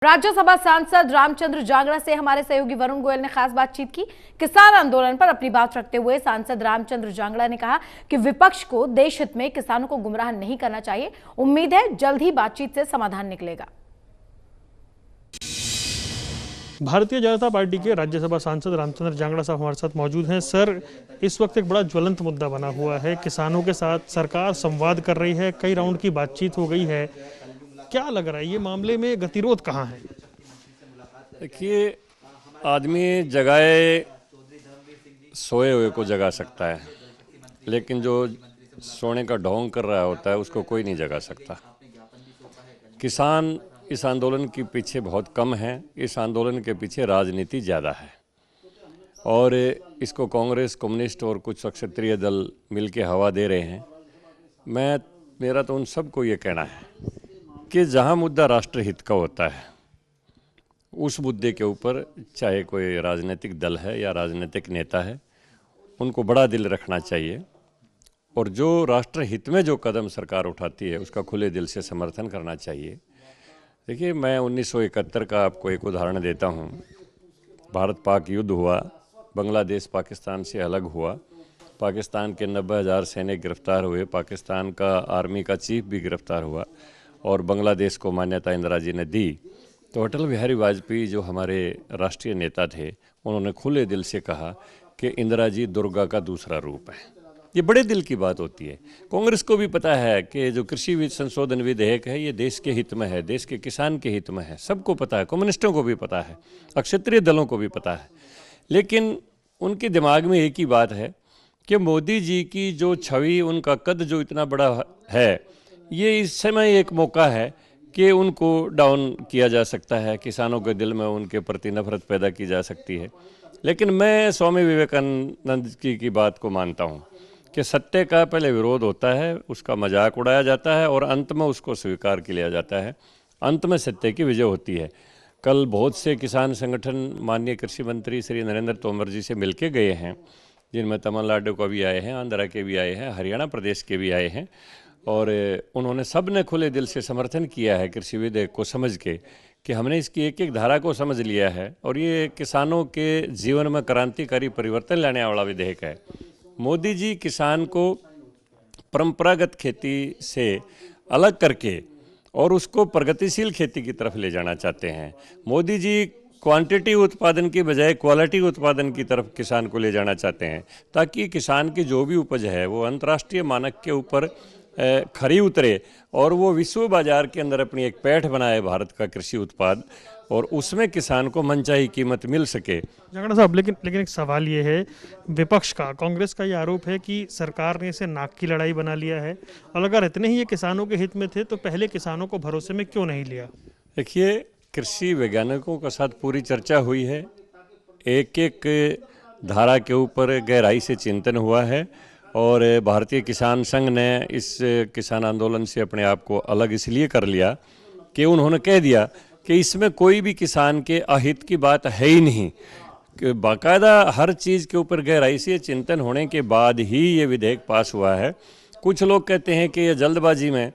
राज्यसभा सांसद रामचंद्र जांगड़ा से हमारे सहयोगी वरुण गोयल ने खास बातचीत की। किसान आंदोलन पर अपनी बात रखते हुए सांसद रामचंद्र जांगड़ा ने कहा कि विपक्ष को देश हित में किसानों को गुमराह नहीं करना चाहिए। उम्मीद है जल्द ही बातचीत से समाधान निकलेगा। भारतीय जनता पार्टी के राज्यसभा सांसद रामचंद्र जांगड़ा साहब हमारे साथ मौजूद हैं। सर, इस वक्त एक बड़ा ज्वलंत मुद्दा बना हुआ है। किसानों के साथ सरकार संवाद कर रही है, कई राउंड की बातचीत हो गई है। क्या लग रहा है, ये मामले में गतिरोध कहाँ है? देखिए, आदमी जगाए सोए हुए को जगा सकता है, लेकिन जो सोने का ढोंग कर रहा होता है उसको कोई नहीं जगा सकता। किसान इस आंदोलन के पीछे बहुत कम हैं, इस आंदोलन के पीछे राजनीति ज़्यादा है और इसको कांग्रेस, कम्युनिस्ट और कुछ क्षत्रिय दल मिलके हवा दे रहे हैं। मेरा तो उन सबको ये कहना है कि जहाँ मुद्दा राष्ट्रहित का होता है उस मुद्दे के ऊपर चाहे कोई राजनीतिक दल है या राजनीतिक नेता है, उनको बड़ा दिल रखना चाहिए और जो राष्ट्रहित में जो कदम सरकार उठाती है उसका खुले दिल से समर्थन करना चाहिए। देखिए, मैं 1971 का आपको एक उदाहरण देता हूँ। भारत पाक युद्ध हुआ, बांग्लादेश पाकिस्तान से अलग हुआ, पाकिस्तान के 90,000 सैनिक गिरफ्तार हुए, पाकिस्तान का आर्मी का चीफ भी गिरफ्तार हुआ और बांग्लादेश को मान्यता इंदिरा जी ने दी। तो अटल बिहारी वाजपेयी जो हमारे राष्ट्रीय नेता थे, उन्होंने खुले दिल से कहा कि इंदिरा जी दुर्गा का दूसरा रूप है। ये बड़े दिल की बात होती है। कांग्रेस को भी पता है कि जो कृषि संशोधन विधेयक है ये देश के हित में है, देश के किसान के हित में है, सबको पता है, कम्युनिस्टों को भी पता है, क्षत्रिय दलों को भी पता है। लेकिन उनके दिमाग में एक ही बात है कि मोदी जी की जो छवि, उनका कद जो इतना बड़ा है, ये इस समय एक मौका है कि उनको डाउन किया जा सकता है, किसानों के दिल में उनके प्रति नफरत पैदा की जा सकती है। लेकिन मैं स्वामी विवेकानंद की बात को मानता हूँ कि सत्य का पहले विरोध होता है, उसका मजाक उड़ाया जाता है और अंत में उसको स्वीकार किया जाता है, अंत में सत्य की विजय होती है। कल बहुत से किसान संगठन माननीय कृषि मंत्री श्री नरेंद्र तोमर जी से मिलके गए हैं, जिनमें तमिलनाडु का भी आए हैं, आंध्रा के भी आए हैं, हरियाणा प्रदेश के भी आए हैं और उन्होंने सब ने खुले दिल से समर्थन किया है कृषि विधेयक को समझ के कि हमने इसकी एक एक धारा को समझ लिया है और ये किसानों के जीवन में क्रांतिकारी परिवर्तन लाने वाला विधेयक है। मोदी जी किसान को परंपरागत खेती से अलग करके और उसको प्रगतिशील खेती की तरफ ले जाना चाहते हैं। मोदी जी क्वांटिटी उत्पादन की बजाय क्वालिटी उत्पादन की तरफ किसान को ले जाना चाहते हैं, ताकि किसान की जो भी उपज है वो अंतर्राष्ट्रीय मानक के ऊपर खरी उतरे और वो विश्व बाजार के अंदर अपनी एक पैठ बनाए भारत का कृषि उत्पाद, और उसमें किसान को मनचाही कीमत मिल सके। जांगड़ा साहब, लेकिन एक सवाल ये है, विपक्ष का, कांग्रेस का ये आरोप है कि सरकार ने इसे नाक की लड़ाई बना लिया है और अगर इतने ही ये किसानों के हित में थे तो पहले किसानों को भरोसे में क्यों नहीं लिया? देखिए, कृषि वैज्ञानिकों के साथ पूरी चर्चा हुई है, एक एक धारा के ऊपर गहराई से चिंतन हुआ है और भारतीय किसान संघ ने इस किसान आंदोलन से अपने आप को अलग इसलिए कर लिया कि उन्होंने कह दिया कि इसमें कोई भी किसान के अहित की बात है ही नहीं, कि बाकायदा हर चीज़ के ऊपर गहराई से चिंतन होने के बाद ही ये विधेयक पास हुआ है। कुछ लोग कहते हैं कि ये जल्दबाजी में,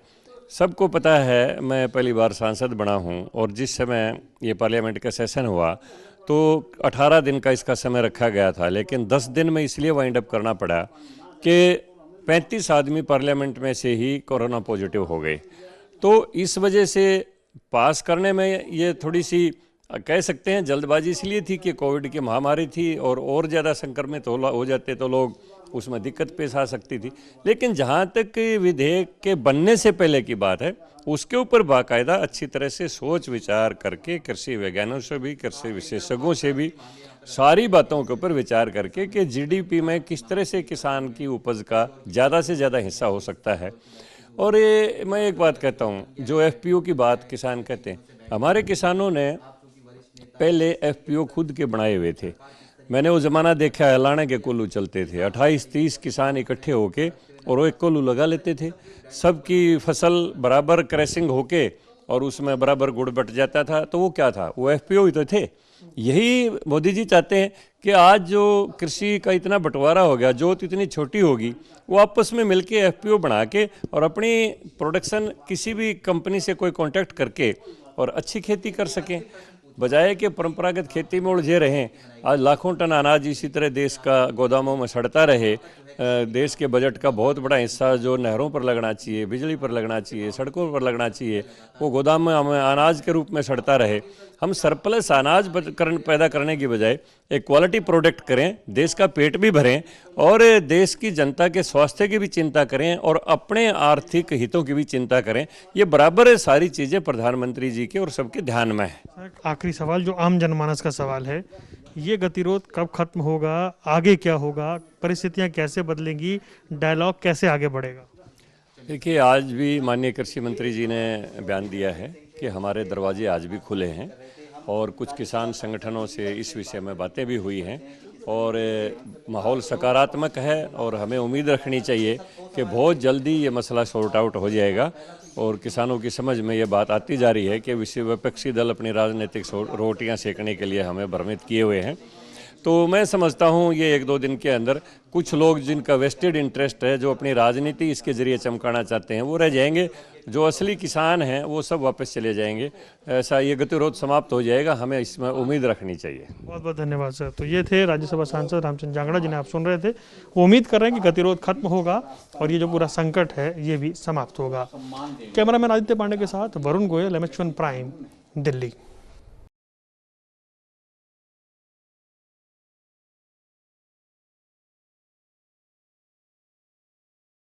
सबको पता है मैं पहली बार सांसद बना हूँ और जिस समय ये पार्लियामेंट का सेशन हुआ तो 18 दिन का इसका समय रखा गया था, लेकिन 10 दिन में इसलिए वाइंड अप करना पड़ा कि 35 आदमी पार्लियामेंट में से ही कोरोना पॉजिटिव हो गए। तो इस वजह से पास करने में ये थोड़ी सी कह सकते हैं जल्दबाजी इसलिए थी कि कोविड की महामारी थी और ज़्यादा संक्रमित हो जाते तो लोग उसमें दिक्कत पेश आ सकती थी। लेकिन जहाँ तक विधेयक के बनने से पहले की बात है, उसके ऊपर बाकायदा अच्छी तरह से सोच विचार करके कृषि वैज्ञानिकों से भी, कृषि विशेषज्ञों से भी सारी बातों के ऊपर विचार करके कि जीडीपी में किस तरह से किसान की उपज का ज़्यादा से ज़्यादा हिस्सा हो सकता है। और ये मैं एक बात कहता हूँ, जो एफपीओ की बात किसान कहते हैं, हमारे किसानों ने पहले एफपीओ खुद के बनाए हुए थे। मैंने वो ज़माना देखा है, लाने के कोल्लू चलते थे, 28-30 किसान इकट्ठे होके और वो एक कोल्लू लगा लेते थे, सबकी फसल बराबर क्रैशिंग होके और उसमें बराबर गुड़ बट जाता था। तो वो क्या था, वो एफपीओ ही तो थे। यही मोदी जी चाहते हैं कि आज जो कृषि का इतना बंटवारा हो गया, जोत इतनी छोटी होगी, वो आपस में मिलके एफपीओ बना के और अपनी प्रोडक्शन किसी भी कंपनी से कोई कांटेक्ट करके और अच्छी खेती कर सकें, बजाय कि परंपरागत खेती में उलझे रहें। आज लाखों टन अनाज इसी तरह देश का गोदामों में सड़ता रहे। देश के बजट का बहुत बड़ा हिस्सा जो नहरों पर लगना चाहिए, बिजली पर लगना चाहिए, सड़कों पर लगना चाहिए, वो गोदाम में हमें अनाज के रूप में सड़ता रहे। हम सरप्लस अनाज पैदा करने की बजाय एक क्वालिटी प्रोडक्ट करें, देश का पेट भी भरें और देश की जनता के स्वास्थ्य की भी चिंता करें और अपने आर्थिक हितों की भी चिंता करें। ये बराबर सारी चीज़ें प्रधानमंत्री जी के और सबके ध्यान में है। आखिरी सवाल जो आम जनमानस का सवाल है, ये गतिरोध कब खत्म होगा, आगे क्या होगा, परिस्थितियां कैसे बदलेंगी, डायलॉग कैसे आगे बढ़ेगा? देखिए, आज भी माननीय कृषि मंत्री जी ने बयान दिया है कि हमारे दरवाजे आज भी खुले हैं और कुछ किसान संगठनों से इस विषय में बातें भी हुई हैं और माहौल सकारात्मक है और हमें उम्मीद रखनी चाहिए कि बहुत जल्दी ये मसला सॉर्ट आउट हो जाएगा। और किसानों की समझ में ये बात आती जा रही है कि विपक्षी दल अपनी राजनीतिक रोटियां सेकने के लिए हमें भ्रमित किए हुए हैं। तो मैं समझता हूँ ये 1-2 दिन के अंदर कुछ लोग जिनका वेस्टेड इंटरेस्ट है, जो अपनी राजनीति इसके ज़रिए चमकाना चाहते हैं, वो रह जाएंगे। जो असली किसान हैं वो सब वापस चले जाएंगे। ऐसा ये गतिरोध समाप्त हो जाएगा, हमें इसमें उम्मीद रखनी चाहिए। बहुत बहुत धन्यवाद सर। तो ये थे राज्यसभा सांसद रामचंद्र जांगड़ा जिन्हें आप सुन रहे थे। वो उम्मीद कर रहे हैं कि गतिरोध खत्म होगा और ये जो पूरा संकट है ये भी समाप्त होगा। कैमरामैन आदित्य पांडे के साथ वरुण गोयल, MS1 प्राइम, दिल्ली।